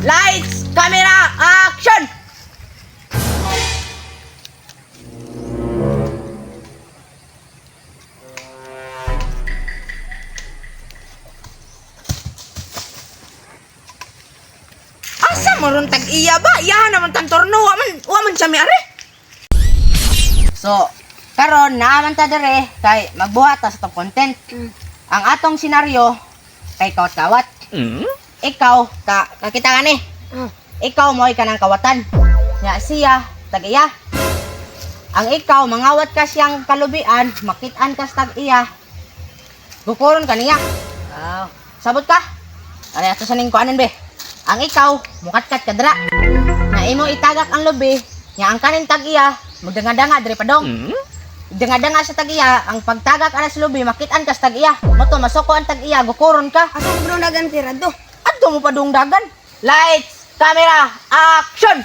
Lights, camera, action! Asa maron tag-iya ba? Iyahan naman tang torno. Waman siya may ari. So, karon naaman ta dire kay magbuhat ta sa tong content. Ang atong senaryo kay kawat-kawat. Ikaw, kakita ka ni. Ikaw mo ka ng kawatan. Nya siya, tag-iya. Ang ikaw, mangawat ka siyang kalubian, makitaan ka sa tag-iya. Gukuron ka niya. Sabot ka? Ano ato sa ning kuanan be? Ang ikaw, mukatkat ka dra. Na imo itagak ang lubi, nya ang kanin tag-iya, magdanga-danga diri padong. Danga-danga sa tag-iya, ang pagtagak ana sa lubi, makitaan ka sa tag-iya. Moto masoko ang tag-iya, gukuron ka. Asa ko bro dagan tirado? Adto mo pa dong dagan. Lights, camera, action!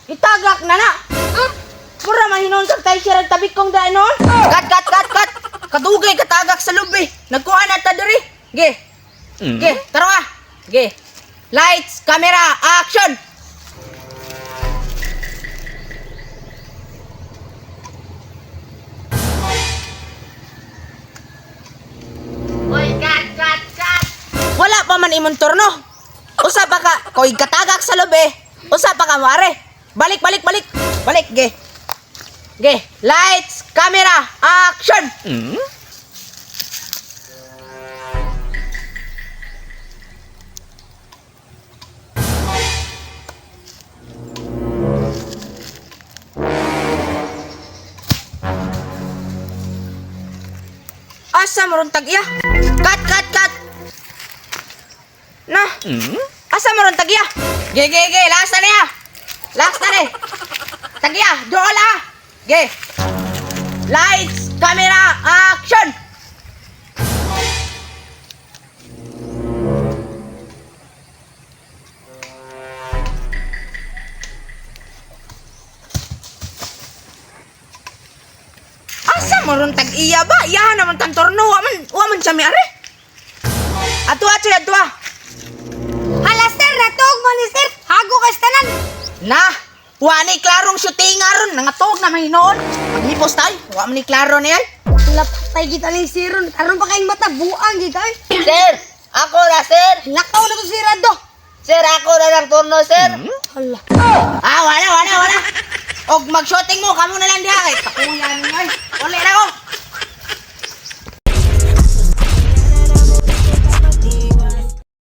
Itagak na na! Mura mahinon sa tayo siya tabi kong daanon. Kat! Kadugay katagak sa lubi. Nagkuha na ta diri. Ge. Taro ka. Ge. Lights, camera, action! Oy, kat! Wala pa man imong turno. Usa pa ka, koy katagak sa lubi. Usa pa ka mare. Balik, ge. Lights, camera, action! Asa maron tag-iya? Kat! Na? Asa maron tag-iya? Ge, last na niya! Last na ni! Tag-iya, dola! Ge! Lights, camera, action! Asa maron tag-iya ba? Iyahan naman tang torno. Waman siya may ari. Atua. Hala sir, natog mo ni sir. Hago ka sa tanan. Na! Wani klarong shooting aron. Nangatog na mahinoon. Maghipos tayo. Wa man ni klaro na yan. Hala patay kita ni siron. Karon pa kayong mata buang gigay. Sir! Ako na, sir! Lakaw na to si Rado. Sir, ako na ng turno, sir. Hala. Wala. Og mag-shooting mo. Kamo na lang diha.